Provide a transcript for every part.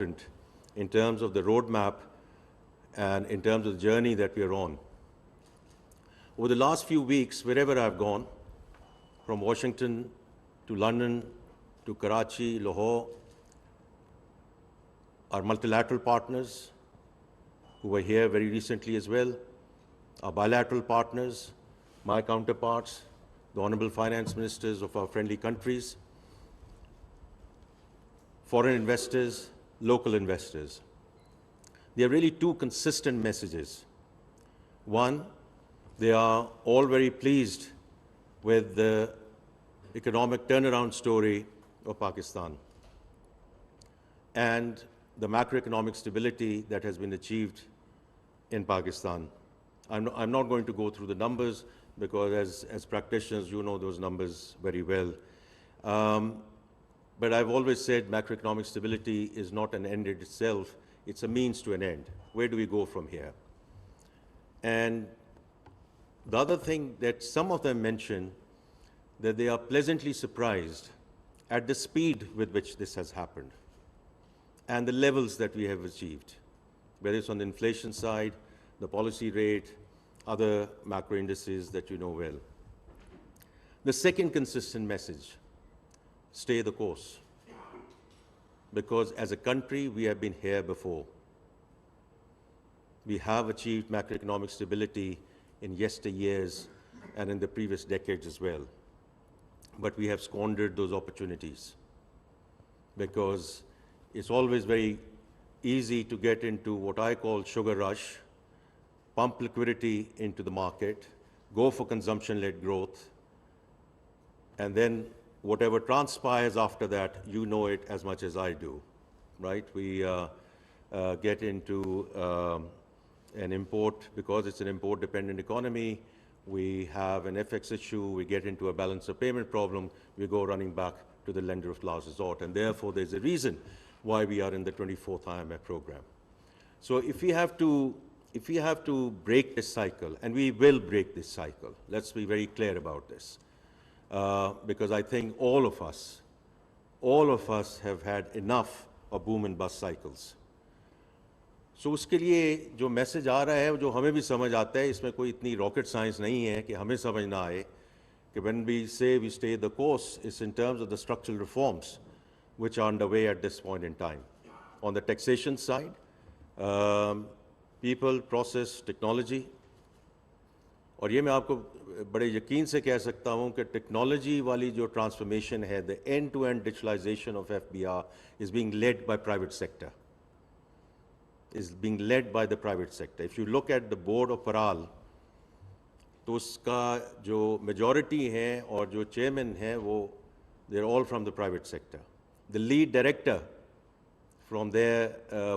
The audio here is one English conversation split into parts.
in terms of the roadmap and in terms of the journey that we are on. Over the last few weeks, wherever I've gone, from Washington to London to Karachi, Lahore, our multilateral partners who were here very recently as well, our bilateral partners, my counterparts, the honorable finance ministers of our friendly countries, foreign investors, local investors. There are really two consistent messages. One, they are all very pleased with the economic turnaround story of Pakistan and the macroeconomic stability that has been achieved in Pakistan. I'm not going to go through the numbers because as practitioners, you know those numbers very well. But I've always said macroeconomic stability is not an end in itself, it's a means to an end. Where do we go from here? And the other thing that some of them mention, that they are pleasantly surprised at the speed with which this has happened and the levels that we have achieved, whether it's on the inflation side, the policy rate, other macro indices that you know well. The second consistent message, stay the course. Because as a country, we have been here before. We have achieved macroeconomic stability in yesteryears and in the previous decades as well. But we have squandered those opportunities because it's always very easy to get into what I call sugar rush, pump liquidity into the market, go for consumption-led growth, and then whatever transpires after that, you know it as much as I do, right? We get into an import, because it's an import-dependent economy, we have an FX issue, we get into a balance of payment problem, we go running back to the lender of last resort, and therefore there's a reason why we are in the 24th IMF program. So if we have to break this cycle, and we will break this cycle, let's be very clear about this, because I think all of us have had enough of boom and bust cycles. So उसके लिए जो message आ रहा है, जो हमें भी समझ आता है, इसमें कोई इतनी रॉकेट साइंस नहीं है कि हमें समझ ना आए कि when we say we stay the course, it's in terms of the structural reforms which are underway at this point in time. On the taxation side, people, process, technology, और ये मैं आपको बड़े यकीन से कह सकता हूँ कि टेक्नोलॉजी वाली जो ट्रांसफॉर्मेशन है, the end-to-end digitalization of FBR is being led by private sector. Is being led by the private sector. If you look at the board of Paral, तो उसका जो majority है और जो chairman है वो they're all from the private sector. The lead director from there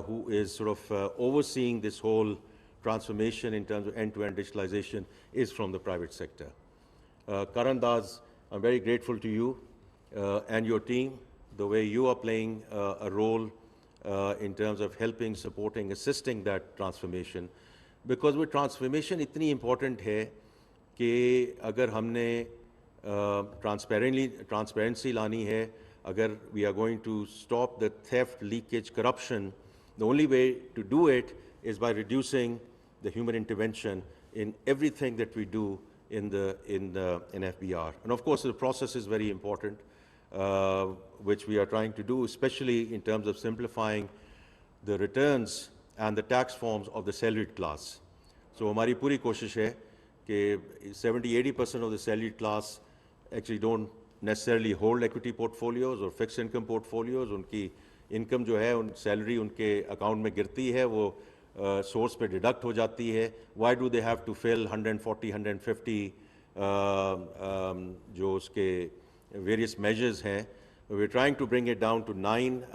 who is sort of overseeing this whole transformation in terms of end-to-end digitalization is from the private sector. Karan Das, I'm very grateful to you and your team, the way you are playing a role in terms of helping, supporting, assisting that transformation. Because वो transformation इतनी important है कि अगर हमने transparency लानी है, अगर we are going to stop the theft, leakage, corruption, the only way to do it is by reducing the human intervention in everything that we do in FBR. And of course, the process is very important, which we are trying to do, especially in terms of simplifying the returns and the tax forms of the salaried class. So हमारी पूरी कोशिश है कि 70-80% of the salaried class actually don't necessarily hold equity portfolios or fixed income portfolios. उनकी income जो है, उन salary उनके account में गिरती है, वो source पे deduct हो जाती है. Why do they have to fill 140, 150 जो उसके various measures हैं? We're trying to bring it down to 9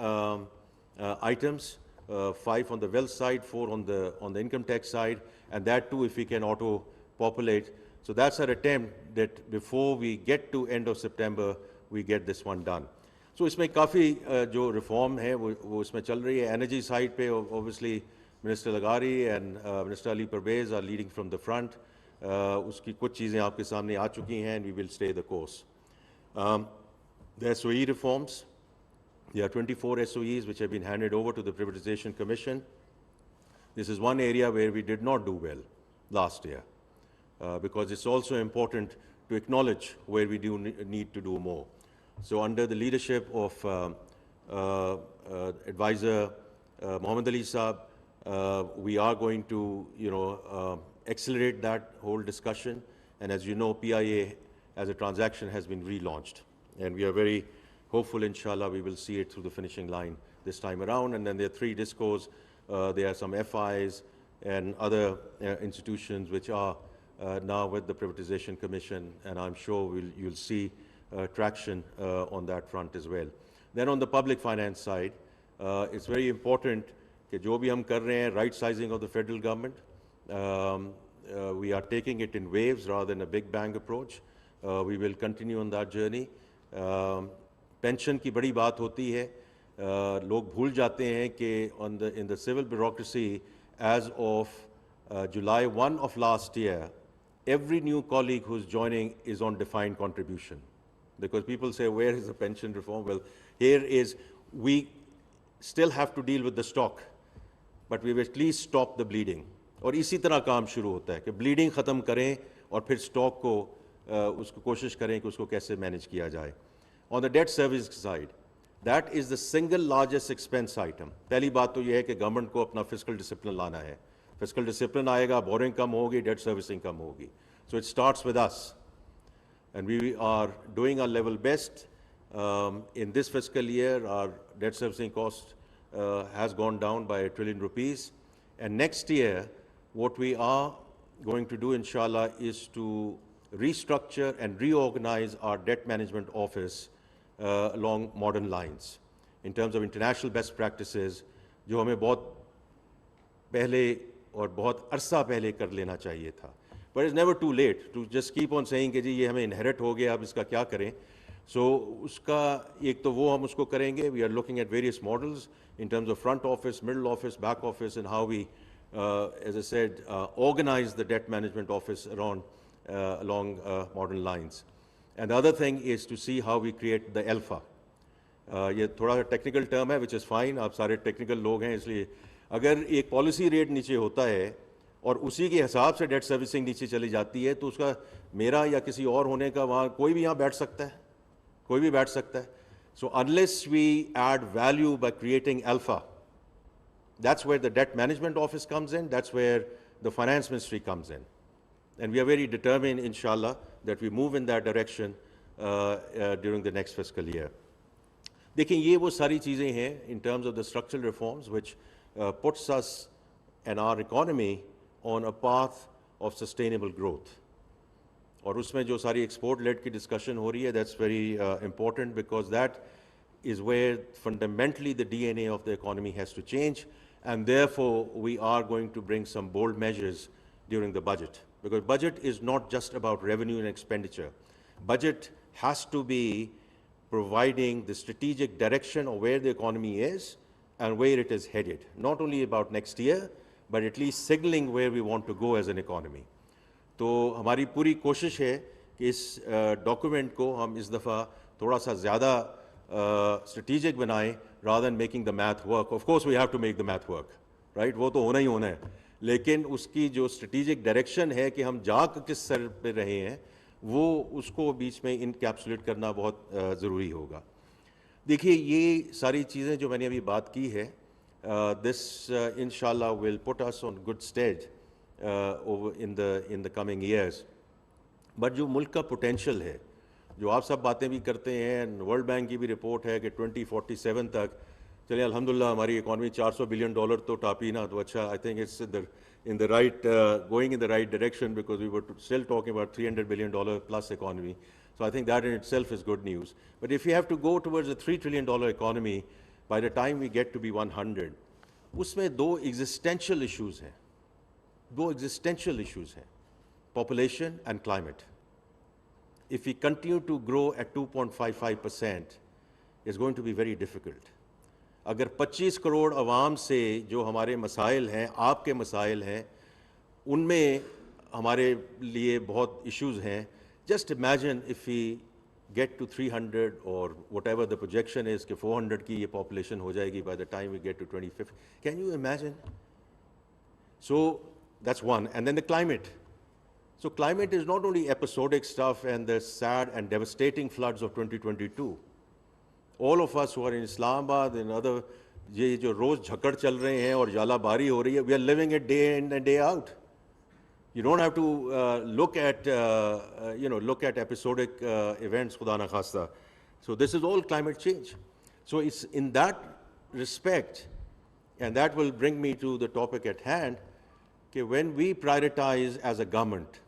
items, 5 on the wealth side, 4 on the income tax side, and that too if we can auto-populate. So that's our attempt that before we get to end of September, we get this one done. So इसमें काफ़ी जो reform है वो इसमें चल रही है. Energy side पे obviously Minister Lagari and Minister Ali Parvez are leading from the front. उसकी कुछ चीज़ें आपके सामने आ चुकी हैं and we will stay the course. The SOE reforms, There are 24 SOEs which have been handed over to the Privatization Commission. This is one area where we did not do well last year, because it's also important to acknowledge where we do need to do more. So under the leadership of Advisor Muhammad Ali Saab, we are going to, accelerate that whole discussion. And as you know, PIA as a transaction has been relaunched. And we are very hopeful, inshallah, we will see it through the finishing line this time around. And then there are 3 discos. There are some FIs and other institutions which are now with the Privatization Commission. And I'm sure you'll see traction on that front as well. Then on the public finance side, it's very important that जो भी हम कर रहे हैं, right sizing of the federal government, we are taking it in waves rather than a big bang approach. We will continue on that journey. Pension की बड़ी बात होती है, लोग भूल जाते हैं कि in the civil bureaucracy, as of July 1 of last year, every new colleague who's joining is on defined contribution. Because people say, where is the pension reform? Well, here is, we still have to deal with the stock, but we've at least stopped the bleeding. और इसी तरह काम शुरू होता है कि bleeding ख़त्म करें और फिर stock को उसको कोशिश करें कि उसको कैसे manage किया जाए. On the debt service side, that is the single largest expense item. पहली बात तो ये है कि government को अपना fiscal discipline लाना है. Fiscal discipline आएगा, borrowing कम होगी, debt servicing कम होगी. So it starts with us. And we are doing our level best. In this fiscal year, our debt servicing cost has gone down by ₹1 trillion. And next year, what we are going to do, inshallah, is to restructure and reorganize our debt management office along modern lines in terms of international best practices, जो हमें बहुत पहले और बहुत अरसा पहले कर लेना चाहिए था. But it's never too late to just keep on saying कि जी ये हमें inherit हो गया, अब इसका क्या करें. So उसका एक तो वो हम उसको करेंगे. We are looking at various models in terms of front office, middle office, back office, and how we, as I said, organize the debt management office along modern lines. And the other thing is to see how we create the alpha. ये थोड़ा technical term है, which is fine. आप सारे technical लोग हैं, इसलिए अगर एक policy rate नीचे होता है और उसी के हिसाब से डेट सर्विसिंग नीचे चली जाती है, तो उसका मेरा या किसी और होने का वहाँ कोई भी यहाँ बैठ सकता है, कोई भी बैठ सकता है. So unless we add value by creating alpha, that's where the debt management office comes in, that's where the finance ministry comes in. And we are very determined, inshallah, that we move in that direction during the next fiscal year. देखिए ये वो सारी चीज़ें हैं in terms of the structural reforms which puts us and our economy on a path of sustainable growth. और उसमें जो सारी export-led की discussion हो रही है, that's very important because that is where fundamentally the DNA of the economy has to change, and therefore we are going to bring some bold measures during the budget. Because budget is not just about revenue and expenditure. Budget has to be providing the strategic direction of where the economy is and where it is headed. Not only about next year, but at least signaling where we want to go as an economy. तो हमारी पूरी कोशिश है कि इस document को हम इस दफ़ा थोड़ा सा ज़्यादा strategic बनाएं rather than making the math work. Of course we have to make the math work, right? वो तो होना ही होना है. लेकिन उसकी जो strategic direction है कि हम जा किस सर पे रहे हैं, वो उसको बीच में इनकैप्सुलेट करना बहुत ज़रूरी होगा. देखिए ये सारी चीज़ें जो मैंने अभी बात की है, this inshallah will put us on good stead over in the coming years. But जो मुल्क का potential है, जो आप सब बातें भी करते हैं, वर्ल्ड बैंक की भी रिपोर्ट है कि 2047 तक, चलिए अल्हम्दुलिल्लाह हमारी इकॉनमी $400 billion तो टापी ना, तो अच्छा, I think it's in the right going in the right direction because we were still talking about $300 billion plus economy. So I think that in itself is good news. But if you have to go towards a $3 trillion economy by the time we get to be 100, उसमें दो existential issues हैं. दो existential issues हैं. Population and climate. If we continue to grow at 2.55%, it's going to be very difficult. अगर 25 करोड़ अवाम से जो हमारे मसाइल हैं, आपके मसाइल हैं, उनमें हमारे लिए बहुत issues हैं. Just imagine if we get to 300 or whatever the projection is कि 400 की ये population हो जाएगी by the time we get to 2050. Can you imagine? So that's one. And then the climate. So climate is not only episodic stuff and the sad and devastating floods of 2022. All of us who are in Islamabad and other, ये जो रोज झकड़ चल रहे हैं और जालाबारी हो रही है, we are living it day in and day out. You don't have to look at episodic events, खुदा न खास्ता. So this is all climate change. So it's in that respect, and that will bring me to the topic at hand, कि when we prioritize as a government,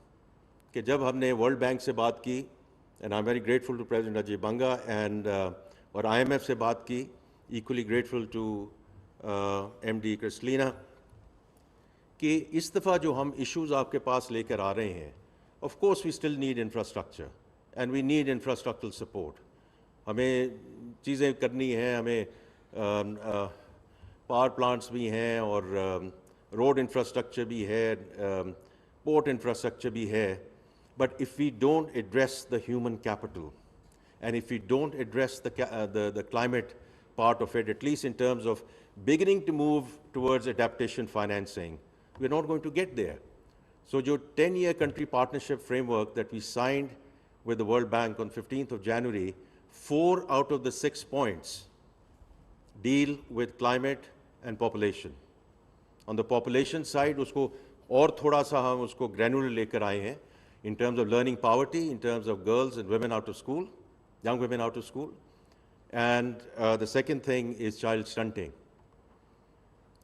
कि जब हमने World Bank से बात की, and I'm very grateful to President Ajay Banga and और IMF से बात की, equally grateful to MD Kristalina, कि इस दफ़ा जो हम issues आपके पास लेकर आ रहे हैं, of course we still need infrastructure and we need infrastructural support. हमें चीज़ें करनी हैं, हमें power plants भी हैं और road infrastructure भी है, port infrastructure भी है. But if we don't address the human capital, and if we don't address the climate part of it, at least in terms of beginning to move towards adaptation financing, we're not going to get there. So the 10-year country partnership framework that we signed with the World Bank on 15th of January, 4 out of the 6 points deal with climate and population. On the population side, उसको और थोड़ा सा हम उसको granular लेकर आए हैं in terms of learning poverty, in terms of girls and women out of school, young women out of school. And the second thing is child stunting.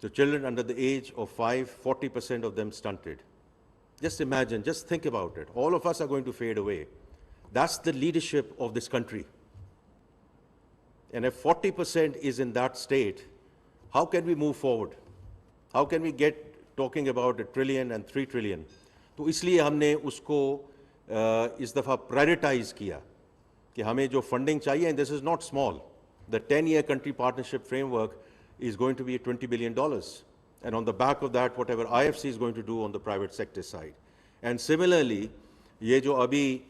So children under the age of 5, 40% of them stunted. Just imagine, just think about it. All of us are going to fade away. That's the leadership of this country. And if 40% is in that state, how can we move forward? How can we get talking about $1 trillion and $3 trillion? तो इसलिए हमने उसको इस दफ़ा prioritise किया कि हमें जो फंडिंग चाहिए, and this is not small. The 10-year country partnership framework is going to be $20 billion. And on the back of that, whatever IFC is going to do on the private sector side. And similarly, ये जो अभी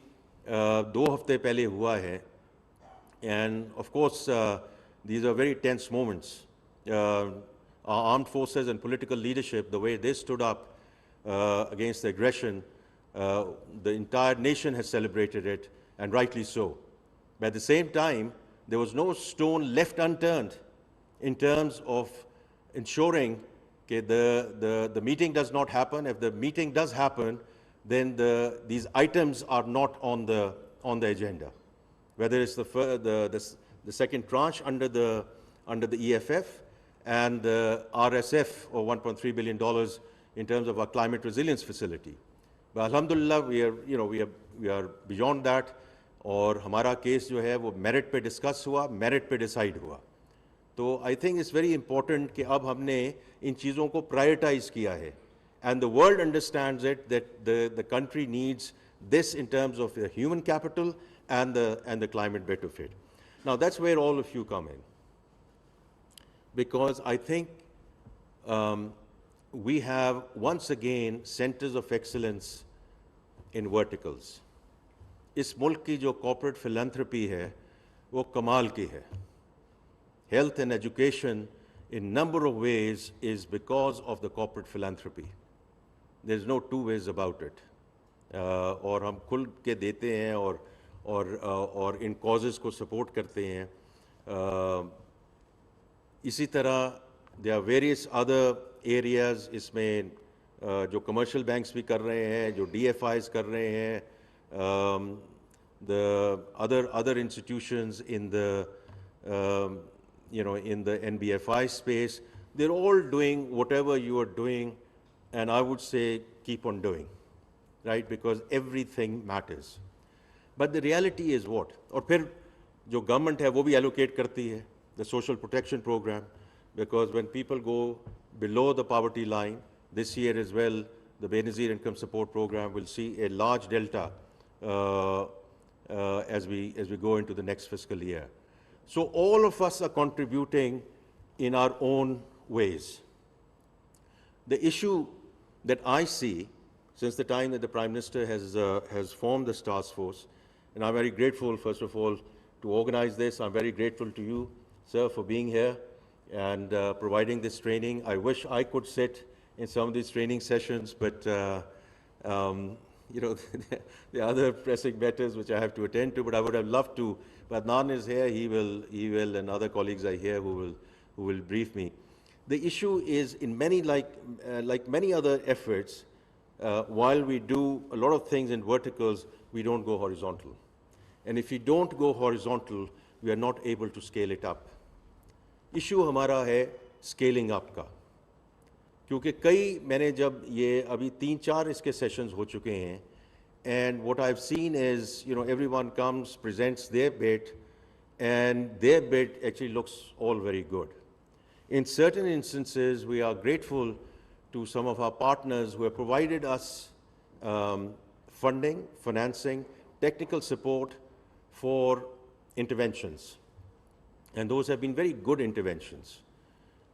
2 हफ्ते पहले हुआ है, and of course, these are very tense moments. Our armed forces and political leadership, the way they stood up against the aggression, the entire nation has celebrated it, and rightly so. But at the same time, there was no stone left unturned in terms of ensuring that the meeting does not happen. If the meeting does happen, then these items are not on the agenda. Whether it's the second tranche under the EFF and the RSF of $1.3 billion in terms of our climate resilience facility. But alhamdulillah, we are beyond that. और हमारा case जो है वो merit पे discuss हुआ, merit पे decide हुआ. तो I think it's very important कि अब हमने इन चीज़ों को प्रायोरिटाइज किया है. And the world understands it, that the country needs this in terms of the human capital and the climate bit of it. Now that's where all of you come in. Because I think we have once again centers of excellence in verticals. इस मुल्क की जो corporate philanthropy है वो कमाल की है. Health and education in number of ways is because of the corporate philanthropy. There's no two ways about it. और हम खुल के देते हैं और इन causes को support करते हैं. इसी तरह there are various other areas इसमें जो commercial banks भी कर रहे हैं, जो DFIs कर रहे हैं, the other institutions in the in the NBFI space, they're all doing whatever you are doing, and I would say keep on doing, right? Because everything matters. But the reality is what? और फिर जो government है वो भी allocate करती है, the social protection program, because when people go below the poverty line, this year as well, the Benazir Income Support Program will see a large delta as we go into the next fiscal year. So all of us are contributing in our own ways. The issue that I see since the time that the Prime Minister has formed this task force And I'm very grateful, first of all, to organize this. I'm very grateful to you, sir, for being here and providing this training. I wish I could sit in some of these training sessions, but you know, there are other pressing matters which I have to attend to, but I would have loved to. But Adnan is here, he will, and other colleagues are here who will brief me. The issue is, in many, like many other efforts, while we do a lot of things in verticals, we don't go horizontal. And if we don't go horizontal, we are not able to scale it up. Issue हमारा है scaling up का, क्योंकि कई मैंने जब ये अभी 3-4 इसके sessions हो चुके हैं, and what I've seen is, you know, everyone comes, presents their bit, and their bit actually looks all very good. In certain instances, we are grateful to some of our partners who have provided us funding, financing, technical support for interventions. And those have been very good interventions.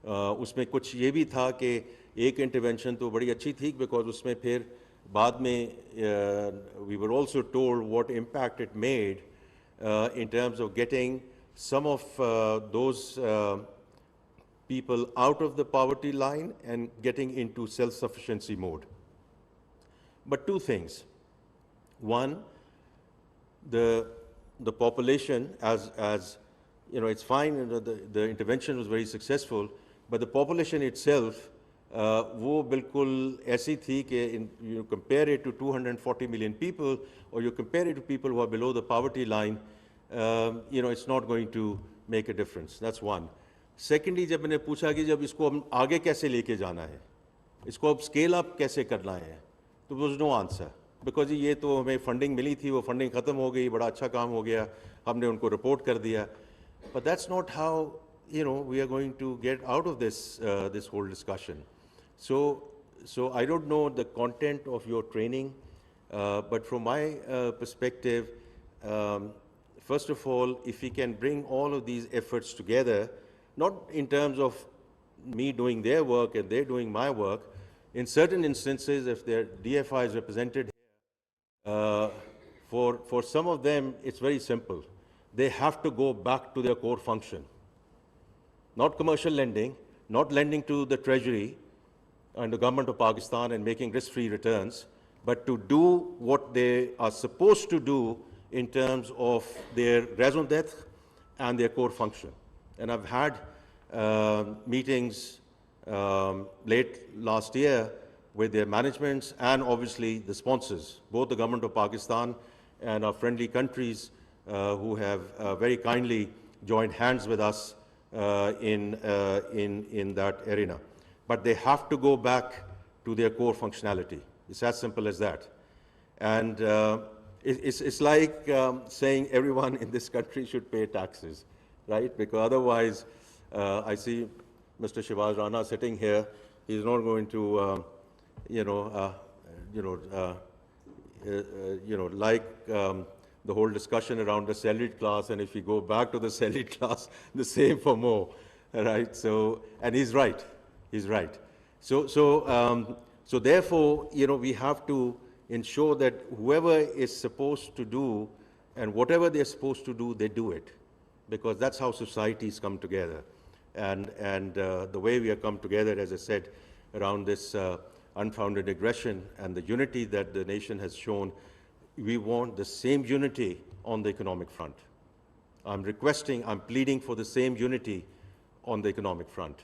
उसमें कुछ ये भी था कि एक intervention तो बड़ी अच्छी थी, because उसमें फिर बाद में we were also told what impact it made in terms of getting some of those people out of the poverty line and getting into self-sufficiency mode. But two things. One, the population, as you know, it's fine, the intervention was very successful, but the population itself, वो बिल्कुल ऐसी थी कि you compare it to 240 million people, or you compare it to people who are below the poverty line, you know, it's not going to make a difference. That's one. Secondly, जब मैंने पूछा कि जब इसको हम आगे कैसे लेके जाना है, इसको अब scale up कैसे करना है, तो there was no answer. Because ये तो हमें funding मिली थी, वो funding ख़त्म हो गई, बड़ा अच्छा काम हो गया, हमने उनको report कर दिया. But that's not how, you know, we are going to get out of this this whole discussion. So I don't know the content of your training, but from my perspective, first of all, if we can bring all of these efforts together, not in terms of me doing their work and they're doing my work, in certain instances, if their DFI is represented here, for some of them, it's very simple. They have to go back to their core function. Not commercial lending, not lending to the Treasury and the government of Pakistan and making risk-free returns, but to do what they are supposed to do in terms of their raison d'etre and their core function. And I've had meetings late last year with their managements and obviously the sponsors, both the government of Pakistan and our friendly countries who have very kindly joined hands with us in that arena. But they have to go back to their core functionality. It's as simple as that. And it's like saying everyone in this country should pay taxes, right? Because otherwise, I see Mr. Shivaz Rana sitting here. He's not going to, like the whole discussion around the salaried class, and if we go back to the salaried class, the same for more, right? So, and he's right. He's right. So therefore, you know, we have to ensure that whoever is supposed to do and whatever they're supposed to do, they do it, because that's how societies come together. And the way we have come together, as I said, around this unfounded aggression and the unity that the nation has shown, we want the same unity on the economic front. I'm requesting, I'm pleading for the same unity on the economic front,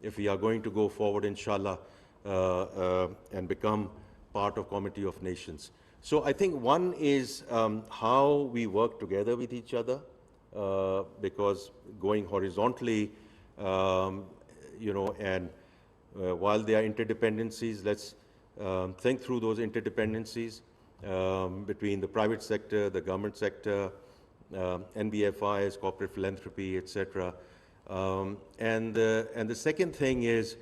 if we are going to go forward, inshallah, and become part of Committee of Nations. So I think one is how we work together with each other, because going horizontally, you know, and while there are interdependencies, let's think through those interdependencies between the private sector, the government sector, NBFIs, corporate philanthropy, etc. And the second thing is,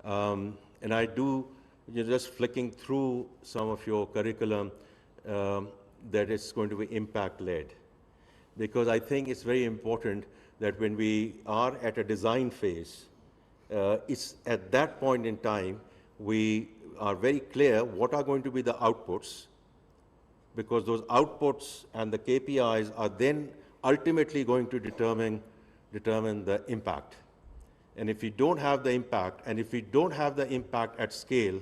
and I do, you're just flicking through some of your curriculum, that it's going to be impact-led. Because I think it's very important that when we are at a design phase, it's at that point in time, we are very clear what are going to be the outputs, because those outputs and the KPIs are then ultimately going to determine the impact. And if we don't have the impact, and if we don't have the impact at scale,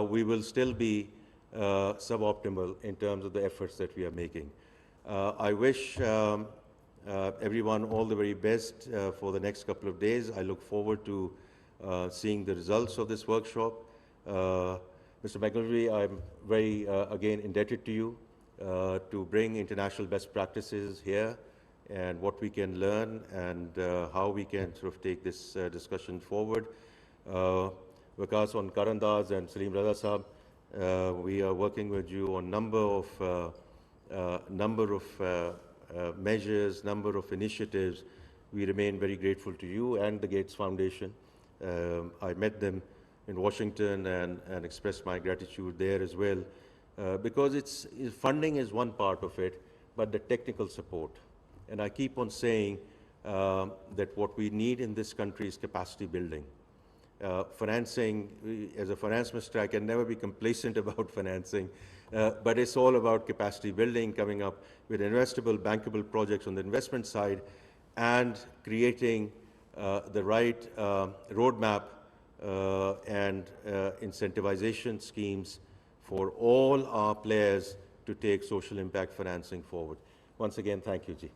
we will still be suboptimal in terms of the efforts that we are making. I wish everyone all the very best for the next couple of days. I look forward to seeing the results of this workshop. Mr. McGilvery, I'm very, again, indebted to you to bring international best practices here and what we can learn and how we can sort of take this discussion forward. Vikas on Karandaz and Salim Raza Sahab, we are working with you on number of measures, number of initiatives. We remain very grateful to you and the Gates Foundation. I met them in Washington and expressed my gratitude there as well, because funding is one part of it, but the technical support. And I keep on saying that what we need in this country is capacity building. Financing, as a finance minister, I can never be complacent about financing, but it's all about capacity building, coming up with investable, bankable projects on the investment side, and creating the right roadmap and incentivization schemes for all our players to take social impact financing forward. Once again, thank you, Ji.